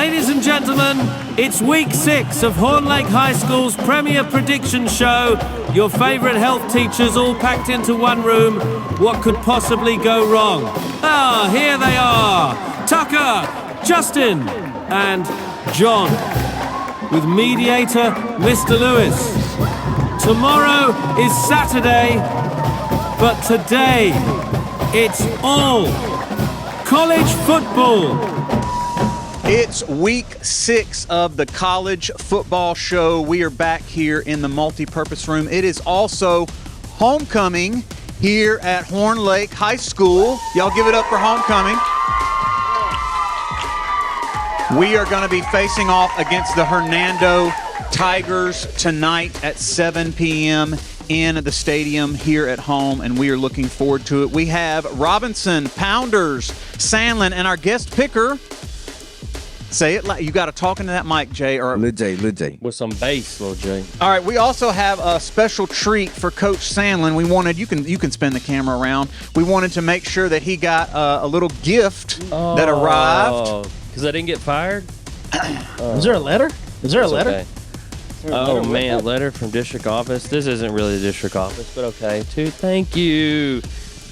Ladies and gentlemen, it's week 6 of Horn Lake High School's premier prediction show. Your favorite health teachers all packed into one room. What could possibly go wrong? Ah, here they are. Tucker, Justin, and John. With mediator, Mr. Lewis. Tomorrow is Saturday, but today, it's all college football. It's week 6 of the college football show. We are back here in the multi-purpose room. It is also homecoming here at Horn Lake High School. Y'all give it up for homecoming. We are going to be facing off against the Hernando Tigers tonight at 7 p.m. in the stadium here at home, and we are looking forward to it. We have Robinson, Pounders, Sandlin, and our guest picker. Say it like you got to talk into that mic, Jay. Or Lil J. With some bass, Lil J. All right, we also have a special treat for Coach Sandlin. We wanted you can spin the camera around. We wanted to make sure that he got a little gift that arrived. Because I didn't get fired. Is there a letter? Is there a letter? Okay. Oh man, letter from district office. This isn't really the district office, but okay. Thank you.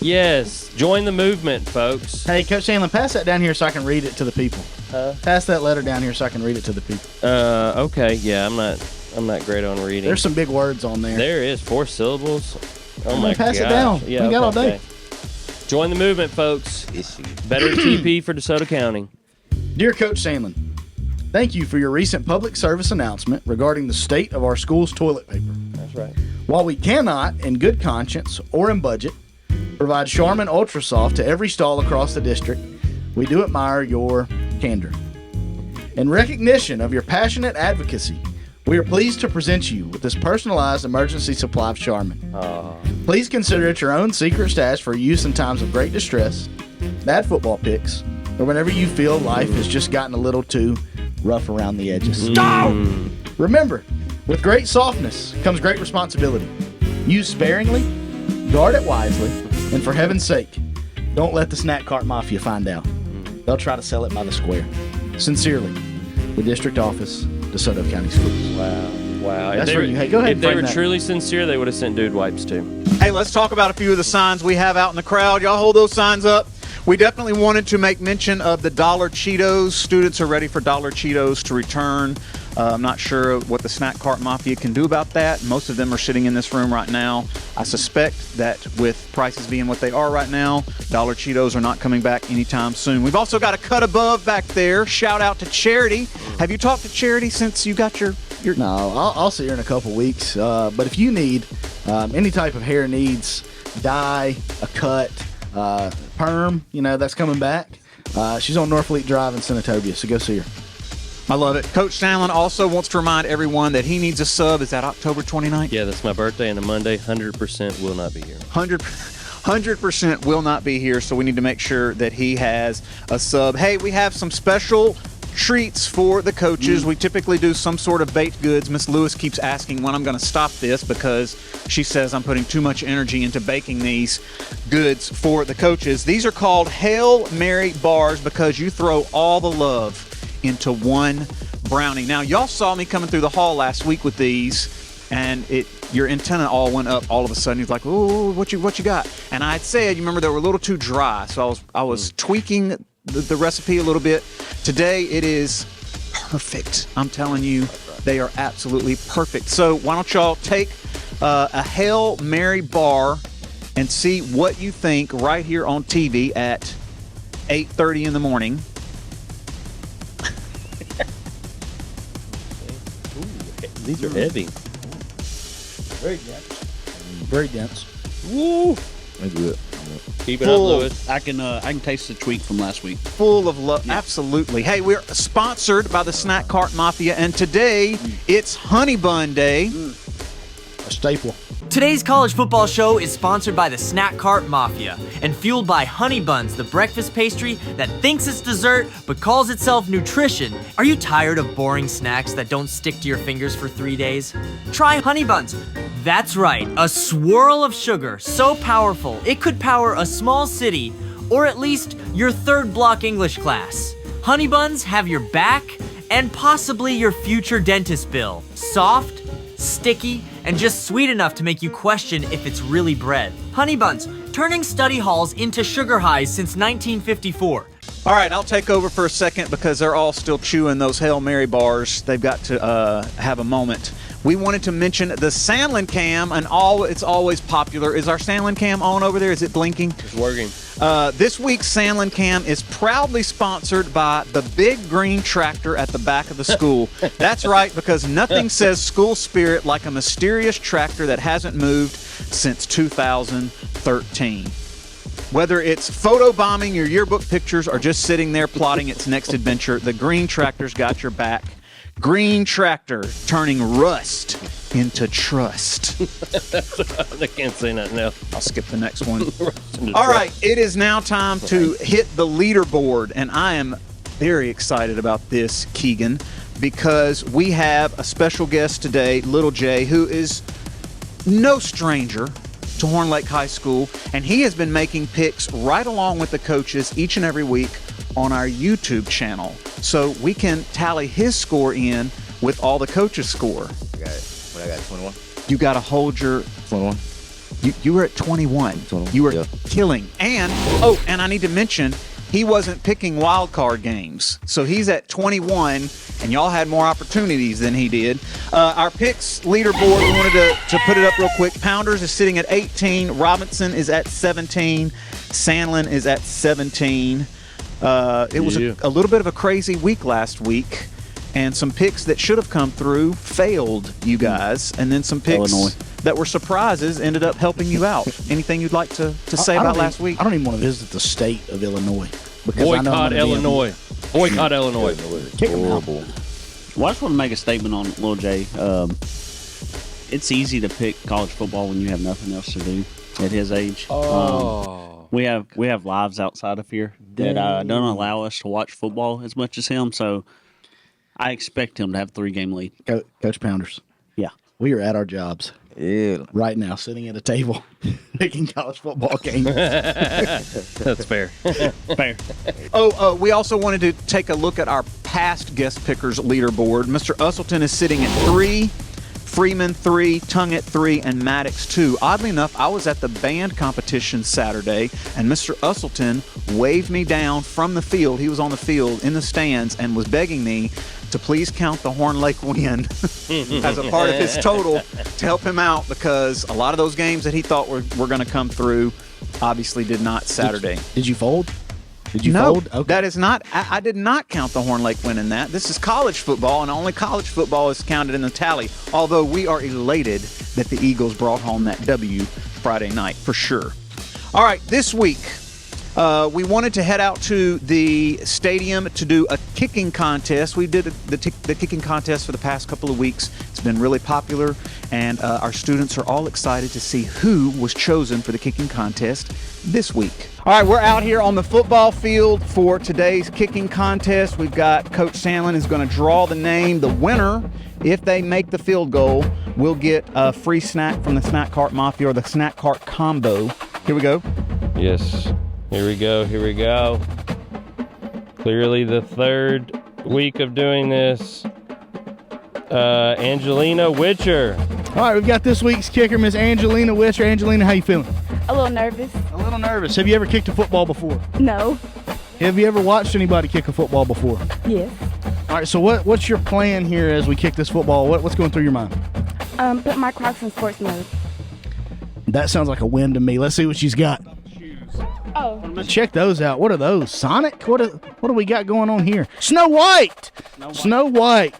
Yes, join the movement, folks. Hey, Coach Sandlin, pass that down here so I can read it to the people. Pass that letter down here so I can read it to the people. Okay. Yeah, I'm not great on reading. There's some big words on there. There is 4 syllables. Oh my god. Pass it down. Yeah, we got all day. Okay. Join the movement, folks. Better TP for DeSoto County. Dear Coach Sandlin, thank you for your recent public service announcement regarding the state of our school's toilet paper. That's right. While we cannot, in good conscience or in budget, provide Charmin Ultra Soft to every stall across the district, we do admire your candor. In recognition of your passionate advocacy, we are pleased to present you with this personalized emergency supply of Charmin. Please consider it your own secret stash for use in times of great distress, bad football picks, or whenever you feel life has just gotten a little too rough around the edges. Remember, with great softness comes great responsibility. Use sparingly, guard it wisely, and for heaven's sake, don't let the snack cart mafia find out. They'll try to sell it by the square. Sincerely, the district office, DeSoto County Schools. Wow. That's where you go ahead. If they were truly sincere, they would have sent dude wipes too. Hey, let's talk about a few of the signs we have out in the crowd. Y'all hold those signs up. We definitely wanted to make mention of the Dollar Cheetos. Students are ready for Dollar Cheetos to return. I'm not sure what the Snack Cart Mafia can do about that. Most of them are sitting in this room right now. I suspect that with prices being what they are right now, Dollar Cheetos are not coming back anytime soon. We've also got a cut above back there. Shout out to Charity. Have you talked to Charity since you got your... No, I'll see her in a couple weeks. But if you need any type of hair needs, dye, a cut, perm, that's coming back. She's on North Fleet Drive in Senatobia, so go see her. I love it. Coach Sandlin also wants to remind everyone that he needs a sub. Is that October 29th? Yeah, that's my birthday and a Monday. 100% will not be here. 100% will not be here, so we need to make sure that he has a sub. Hey, we have some special treats for the coaches. We typically do some sort of baked goods. Miss Lewis keeps asking when I'm going to stop this because she says I'm putting too much energy into baking these goods for the coaches. These are called Hail Mary bars because you throw all the love into one brownie. Now, y'all saw me coming through the hall last week with these, and your antenna all went up all of a sudden. He's like, "Oh, what you got?" And I had said, you remember, they were a little too dry, so I was tweaking the recipe a little bit. Today, it is perfect. I'm telling you, they are absolutely perfect. So why don't y'all take a Hail Mary bar and see what you think right here on TV at 8:30 in the morning. These are heavy. Very dense. Very dense. Woo! That's good. Keep it up, Lewis. I can taste the tweak from last week. Full of love. Yeah. Absolutely. Hey, we're sponsored by the Snack Cart Mafia, and today it's Honey Bun Day. A staple. Today's college football show is sponsored by the Snack Cart Mafia and fueled by Honey Buns, the breakfast pastry that thinks it's dessert but calls itself nutrition. Are you tired of boring snacks that don't stick to your fingers for 3 days? Try Honey Buns. That's right, a swirl of sugar so powerful it could power a small city or at least your third block English class. Honey Buns have your back, and possibly your future dentist bill. Soft, sticky, and just sweet enough to make you question if it's really bread. Honey Buns, turning study halls into sugar highs since 1954. All right, I'll take over for a second because they're all still chewing those Hail Mary bars. They've got to have a moment. We wanted to mention the Sandlin cam, and it's always popular. Is our Sandlin cam on over there? Is it blinking? It's working. This week's Sandlin cam is proudly sponsored by the big green tractor at the back of the school. That's right, because nothing says school spirit like a mysterious tractor that hasn't moved since 2013. Whether it's photobombing your yearbook pictures or just sitting there plotting its next adventure, the green tractor's got your back. Green tractor, turning rust into trust. I can't say nothing else. I'll skip the next one. All right, it is now time to hit the leaderboard, and I am very excited about this, Keegan, because we have a special guest today, Little J, who is no stranger to Horn Lake High School, and he has been making picks right along with the coaches each and every week on our YouTube channel, so we can tally his score in with all the coaches' score. I got 21. You got to hold your 21. You were at 21. 21. You were Yeah. killing. And and I need to mention, he wasn't picking wild card games, so he's at 21, and y'all had more opportunities than he did. Our picks leaderboard, we wanted to put it up real quick. Pounders is sitting at 18. Robinson is at 17. Sandlin is at 17. It was a little bit of a crazy week last week, and some picks that should have come through failed you guys, and then some picks that were surprises ended up helping you out. Anything you'd like to say about last week? I don't even want to visit the state of Illinois. Because Boycott Illinois. Boycott Illinois. Kick them out. Well, I just want to make a statement on Lil J. It's easy to pick college football when you have nothing else to do at his age. We have lives outside of here that don't allow us to watch football as much as him. So I expect him to have a 3-game lead. Coach Pounders. Yeah. We are at our jobs. Yeah. Right now, sitting at a table, picking college football games. That's fair. Fair. We also wanted to take a look at our past guest pickers leaderboard. Mr. Usselton is sitting at 3, Freeman 3, Tongue at 3, and Maddox 2. Oddly enough, I was at the band competition Saturday, and Mr. Usselton waved me down from the field. He was on the field in the stands and was begging me to please count the Horn Lake win as a part of his total to help him out, because a lot of those games that he thought were going to come through obviously did not Saturday. Did you fold? Did you No, fold? Okay. that is not. I did not count the Horn Lake win in that. This is college football, and only college football is counted in the tally. Although we are elated that the Eagles brought home that W Friday night for sure. All right, this week we wanted to head out to the stadium to do a kicking contest. We did the kicking contest for the past couple of weeks. It's been really popular, and our students are all excited to see who was chosen for the kicking contest this week. All right, we're out here on the football field for today's kicking contest. We've got Coach Sandlin is going to draw the name. The winner, if they make the field goal, will get a free snack from the Snack Cart Mafia, or the Snack Cart Combo. Here we go. Yes. Here we go. Here we go. Clearly the third week of doing this. Angelina Witcher. All right, we've got this week's kicker, Miss Angelina Witcher. Angelina, how you feeling? A little nervous. A little nervous. Have you ever kicked a football before? No. Have you ever watched anybody kick a football before? Yes. All right, so what's your plan here as we kick this football? What's going through your mind? Put my Crocs in sports mode. That sounds like a win to me. Let's see what she's got. Oh. Check those out. What are those? Sonic? What do we got going on here? Snow White! Snow White.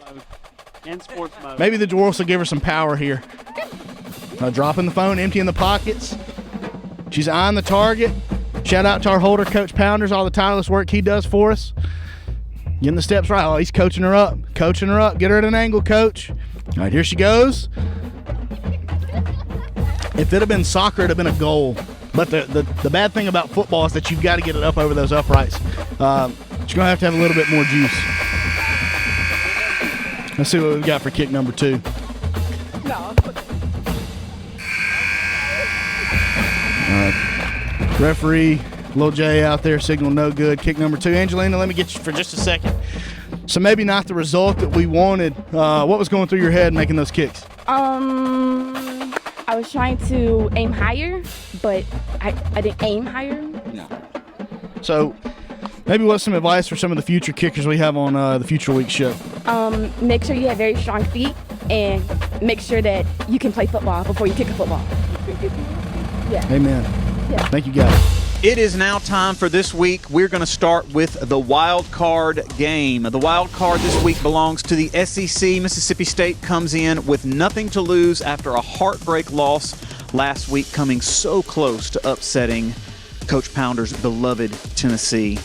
And sports mode. Maybe the dwarfs will give her some power here. Dropping the phone, emptying the pockets. She's eyeing the target. Shout out to our holder, Coach Pounders, all the tireless work he does for us. Getting the steps right. Oh, he's coaching her up. Coaching her up. Get her at an angle, Coach. All right, here she goes. If it had been soccer, it would have been a goal. But the bad thing about football is that you've got to get it up over those uprights. She's going to have a little bit more juice. Let's see what we've got for kick number 2. No. Referee, Lil J out there, signal no good. Kick number 2. Angelina, let me get you for just a second. So maybe not the result that we wanted. What was going through your head making those kicks? I was trying to aim higher, but I didn't aim higher. No. So maybe what's some advice for some of the future kickers we have on the Future Week show? Make sure you have very strong feet and make sure that you can play football before you kick a football. Yeah. Amen. Yeah. Thank you, guys. It is now time for this week. We're going to start with the wild card game. The wild card this week belongs to the SEC. Mississippi State comes in with nothing to lose after a heartbreak loss last week, coming so close to upsetting Coach Pounder's beloved Tennessee.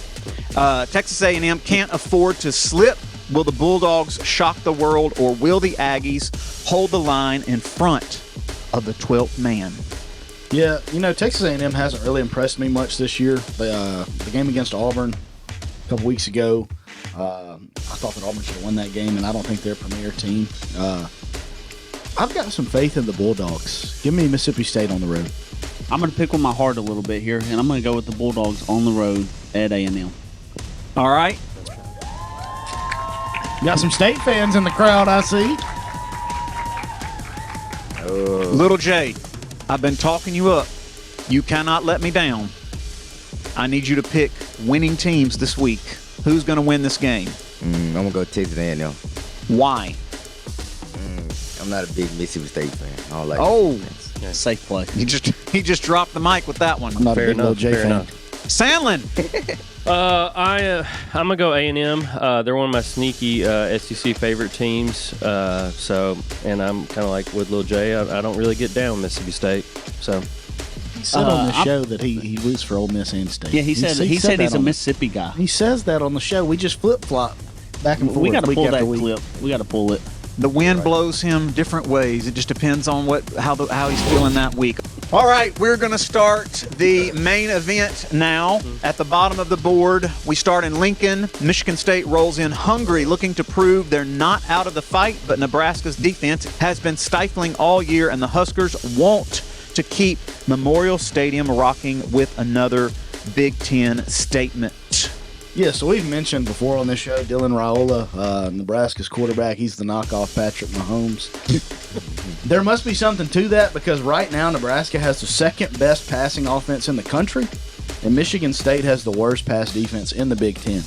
Texas A&M can't afford to slip. Will the Bulldogs shock the world, or will the Aggies hold the line in front of the 12th man? Yeah, Texas A&M hasn't really impressed me much this year. The game against Auburn a couple weeks ago, I thought that Auburn should have won that game, and I don't think they're a premier team. I've got some faith in the Bulldogs. Give me Mississippi State on the road. I'm going to pick with my heart a little bit here, and I'm going to go with the Bulldogs on the road at A&M. All right. Got some State fans in the crowd, I see. Little J, I've been talking you up. You cannot let me down. I need you to pick winning teams this week. Who's going to win this game? I'm going to go Texas A&M. Why? I'm not a big Mississippi State fan. I don't like Yeah, safe play. He just dropped the mic with that one. I'm not a big Lil J fan. Sandlin. I'm gonna go A&M. They're one of my sneaky SEC favorite teams. And I'm kind of like with Lil J. I don't really get down Mississippi State. So he said on the show that he roots for Ole Miss and State. Yeah, he said he's a Mississippi guy. He says that on the show. We just flip flop back and forth. We got to pull that week. clip. We got to pull it. The wind blows him different ways. It just depends on how he's feeling that week. All right, we're going to start the main event now. At the bottom of the board, we start in Lincoln. Michigan State rolls in hungry, looking to prove they're not out of the fight, but Nebraska's defense has been stifling all year, and the Huskers want to keep Memorial Stadium rocking with another Big Ten statement. Yeah, so we've mentioned before on this show, Dylan Raiola, Nebraska's quarterback. He's the knockoff Patrick Mahomes. There must be something to that because right now Nebraska has the second best passing offense in the country, and Michigan State has the worst pass defense in the Big Ten.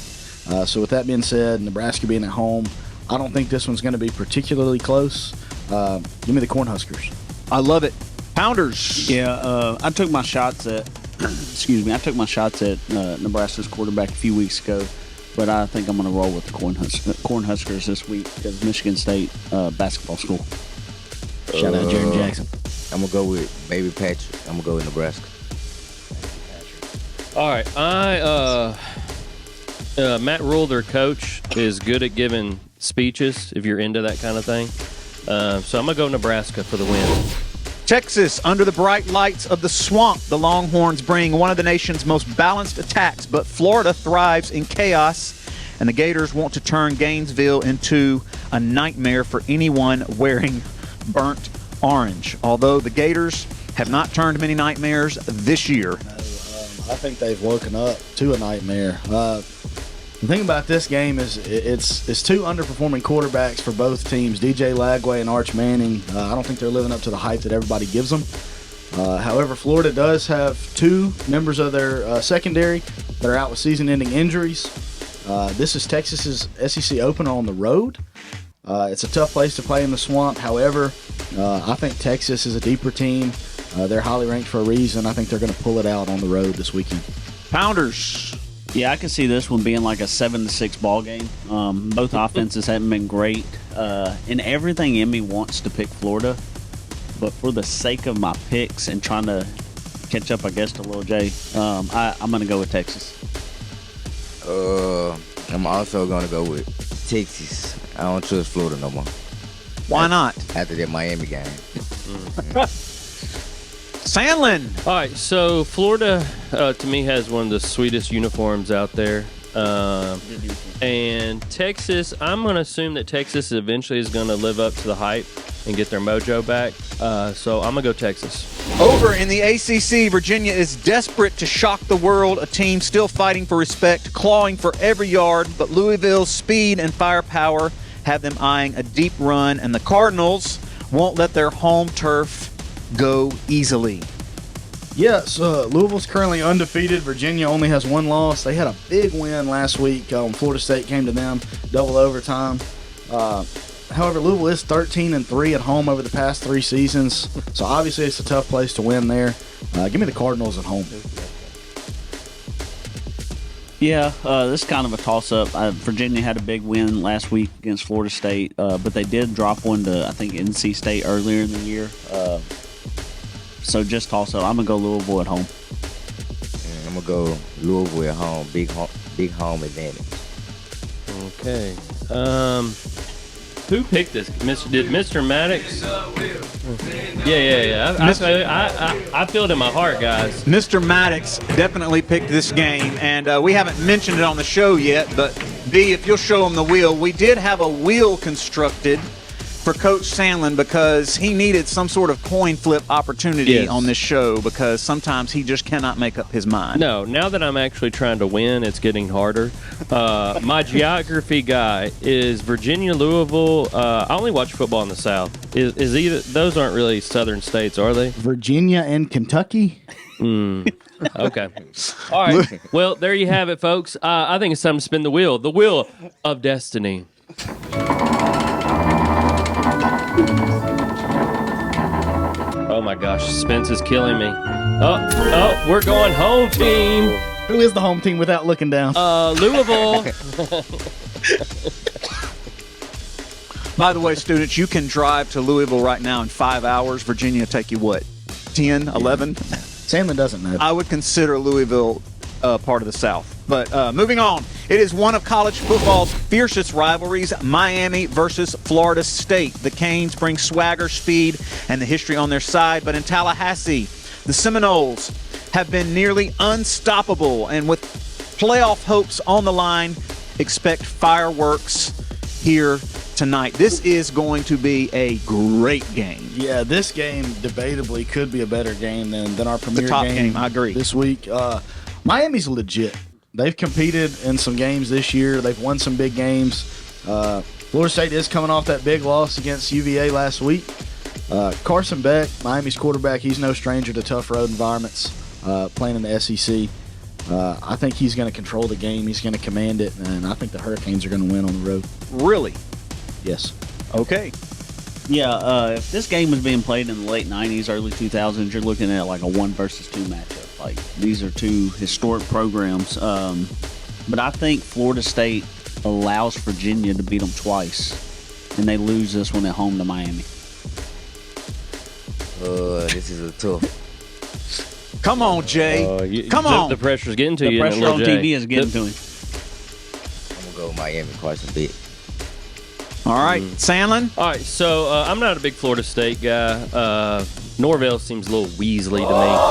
So with that being said, Nebraska being at home, I don't think this one's going to be particularly close. Give me the Cornhuskers. I love it. Pounders. Yeah, I took my shots at Nebraska's quarterback a few weeks ago, but I think I'm going to roll with the Cornhuskers this week because Michigan State basketball school. Shout out Jaron Jackson. I'm going to go with Baby Patrick. I'm going to go with Nebraska. all right, Matt Rule, their coach, is good at giving speeches if you're into that kind of thing. So I'm gonna go Nebraska for the win. Texas, under the bright lights of the swamp, the Longhorns bring one of the nation's most balanced attacks, but Florida thrives in chaos, and the Gators want to turn Gainesville into a nightmare for anyone wearing burnt orange. Although the Gators have not turned many nightmares this year. I think they've woken up to a nightmare. The thing about this game is it's two underperforming quarterbacks for both teams, DJ Lagway and Arch Manning. I don't think they're living up to the hype that everybody gives them. However, Florida does have two members of their secondary that are out with season-ending injuries. This is Texas's SEC opener on the road. It's a tough place to play in the swamp. However, I think Texas is a deeper team. They're highly ranked for a reason. I think they're going to pull it out on the road this weekend. Pounders. Yeah, I can see this one being like a 7-6 ball game. Both offenses haven't been great. And everything in me wants to pick Florida. But for the sake of my picks and trying to catch up, I guess, to Lil J, I'm going to go with Texas. I'm also going to go with Texas. I don't trust Florida no more. Why not? After that Miami game. Sandlin. All right, so Florida, to me, has one of the sweetest uniforms out there. And Texas, I'm going to assume that Texas eventually is going to live up to the hype. and get their mojo back. So I'm going to go Texas. Over in the ACC, Virginia is desperate to shock the world, a team still fighting for respect, clawing for every yard, but Louisville's speed and firepower have them eyeing a deep run, and the Cardinals won't let their home turf go easily. Yes, Louisville's currently undefeated. Virginia only has one loss. They had a big win last week. Florida State came to them, double overtime. However, Louisville is 13-3 at home over the past 3 seasons, so obviously it's a tough place to win there. Give me the Cardinals at home. Yeah, this is kind of a toss-up. Virginia had a big win last week against Florida State, but they did drop one to, I think, NC State earlier in the year. So just toss-up. I'm going to go Louisville at home. I'm going to go Louisville at home. Big home advantage. Okay. Who picked this? Did Mr. Maddox? Yeah. I feel it in my heart, guys. Mr. Maddox definitely picked this game, and we haven't mentioned it on the show yet, but B, if you'll show him the wheel, we did have a wheel constructed for Coach Sandlin because he needed some sort of coin flip opportunity on this show because sometimes he just cannot make up his mind. No, now that I'm actually trying to win, it's getting harder. My geography guy is Virginia, Louisville. I only watch football in the South. Is either those aren't really southern states, are they? Virginia and Kentucky? Okay. All right. Well, there you have it, folks. I think it's time to spin the wheel. The wheel of destiny. Oh my gosh, suspense is killing me. Oh, we're going home team. Who is the home team without looking down? Louisville. By the way, students, you can drive to Louisville right now in 5 hours. Virginia take you what, 10, 11? Sandlin doesn't know. I would consider Louisville part of the South. But moving on, it is one of college football's fiercest rivalries, Miami versus Florida State. The Canes bring swagger, speed, and the history on their side. But in Tallahassee, the Seminoles have been nearly unstoppable. And with playoff hopes on the line, expect fireworks here tonight. This is going to be a great game. Yeah, this game debatably could be a better game than our premier the top game. I agree. This week. Miami's legit. They've competed in some games this year. They've won some big games. Florida State is coming off that big loss against UVA last week. Carson Beck, Miami's quarterback, he's no stranger to tough road environments, playing in the SEC. I think he's going to control the game. He's going to command it, and I think the Hurricanes are going to win on the road. Really? Yes. Okay. Yeah, if this game was being played in the late 90s, early 2000s, you're looking at like a 1 versus 2 matchup. Like, these are 2 historic programs. But I think Florida State allows Virginia to beat them twice, and they lose this one at home to Miami. This is a tough. Come on, Jay. Come on. The pressure's getting to the you. The pressure on Jay. TV is getting to him. I'm going to go Miami quite a bit. All right, Sandlin. All right, so I'm not a big Florida State guy. Norvell seems a little Weasley to me.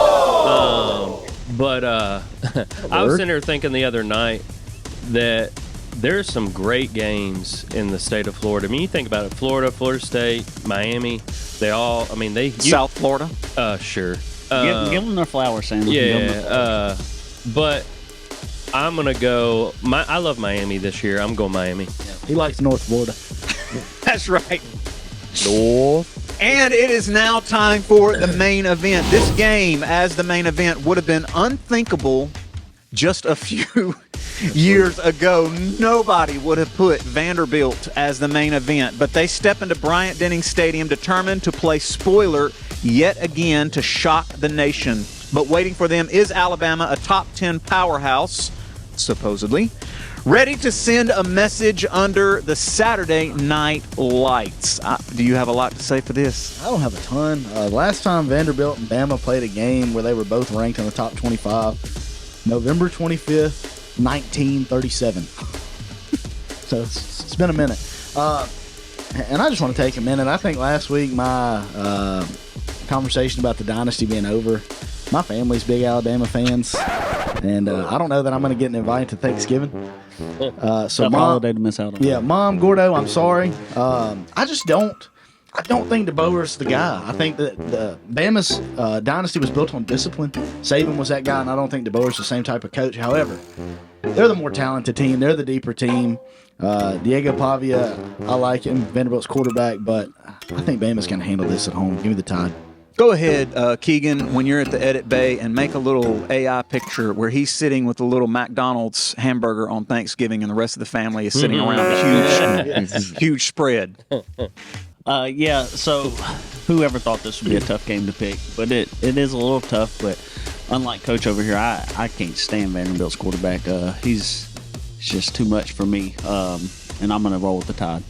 But I was sitting there thinking the other night that there's some great games in the state of Florida. I mean, you think about it, Florida State, Miami, South Florida? Sure. Give them their flowers, Sam. Yeah, but I'm going to go – I love Miami this year. I'm going Miami. He likes North Florida. That's right. North. And it is now time for the main event. This game, as the main event, would have been unthinkable just a few years ago. Nobody would have put Vanderbilt as the main event, but they step into Bryant-Denning Stadium determined to play spoiler yet again to shock the nation. But waiting for them is Alabama, a top 10 powerhouse, supposedly, ready to send a message under the Saturday Night Lights. Do you have a lot to say for this? I don't have a ton. Last time Vanderbilt and Bama played a game where they were both ranked in the top 25, November 25th, 1937. So it's been a minute. And I just want to take a minute. I think last week my conversation about the dynasty being over, my family's big Alabama fans, and I don't know that I'm going to get an invite to Thanksgiving. So holiday to miss out on. Yeah, Mom, Gordo, I'm sorry. I just don't. I don't think DeBoer's the guy. I think that the Bama's dynasty was built on discipline. Saban was that guy, and I don't think DeBoer's the same type of coach. However, they're the more talented team. They're the deeper team. Diego Pavia, I like him. Vanderbilt's quarterback, but I think Bama's going to handle this at home. Give me the Tide. Go ahead, Keegan, when you're at the edit bay, and make a little AI picture where he's sitting with a little McDonald's hamburger on Thanksgiving, and the rest of the family is sitting around a huge spread. Yeah, so whoever thought this would be a tough game to pick, but it is a little tough. But unlike Coach over here, I can't stand Vanderbilt's quarterback. He's just too much for me, and I'm going to roll with the Tide.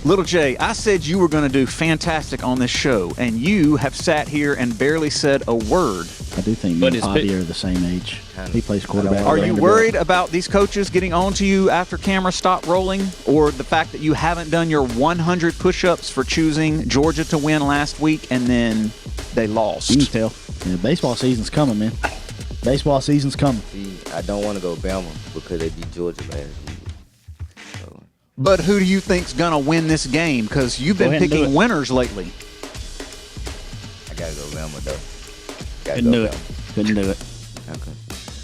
Little Jay, I said you were going to do fantastic on this show, and you have sat here and barely said a word. I do think me and Bobby are the same age. He plays quarterback. Are you worried about these coaches getting on to you after cameras stop rolling, or the fact that you haven't done your 100 push-ups for choosing Georgia to win last week, and then they lost? You can tell. Yeah, baseball season's coming, man. Baseball season's coming. See, I don't want to go Bama because they beat Georgia last week. But who do you think's going to win this game? Because you've been picking winners lately. I got to go Bama, though. Couldn't do it. Couldn't do it. Okay.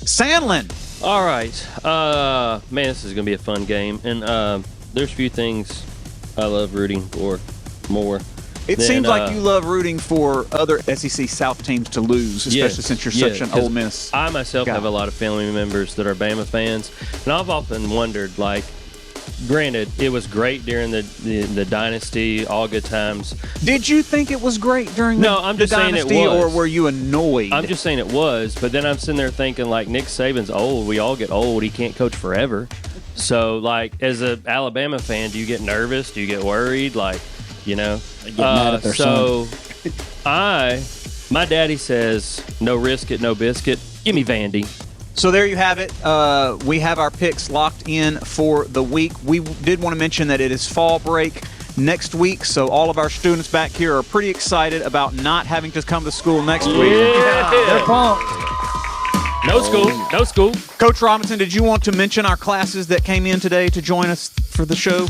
Sandlin. All right. Man, this is going to be a fun game. And there's a few things I love rooting for more. It seems like you love rooting for other SEC South teams to lose, especially since you're such an Ole Miss I myself guy. have a lot of family members that are Bama fans. And I've often wondered, like, granted, it was great during the dynasty, all good times. Did you think it was great during the I'm just saying dynasty, it was. or were you annoyed? I'm just saying it was, but then I'm sitting there thinking, like, Nick Saban's old. We all get old. He can't coach forever. So, like, as an Alabama fan, do you get nervous? Do you get worried? Like, you know? Get mad at their son. My daddy says, no risk it, no biscuit. Give me Vandy. So there you have it. We have our picks locked in for the week. We did want to mention that it is fall break next week, so all of our students back here are pretty excited about not having to come to school next week. They're pumped. No school. No school. Coach Robinson, did you want to mention our classes that came in today to join us for the show?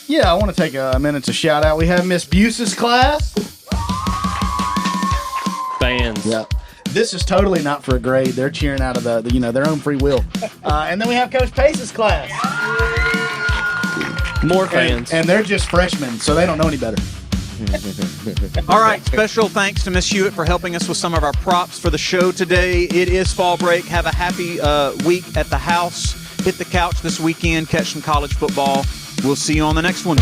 Yeah, I want to take a minute to shout out. We have Miss Buse's class. Fans. Yeah. This is totally not for a grade. They're cheering out of their own free will. And then we have Coach Pace's class. More fans. And they're just freshmen, so they don't know any better. All right, special thanks to Miss Hewitt for helping us with some of our props for the show today. It is fall break. Have a happy week at the house. Hit the couch this weekend. Catch some college football. We'll see you on the next one.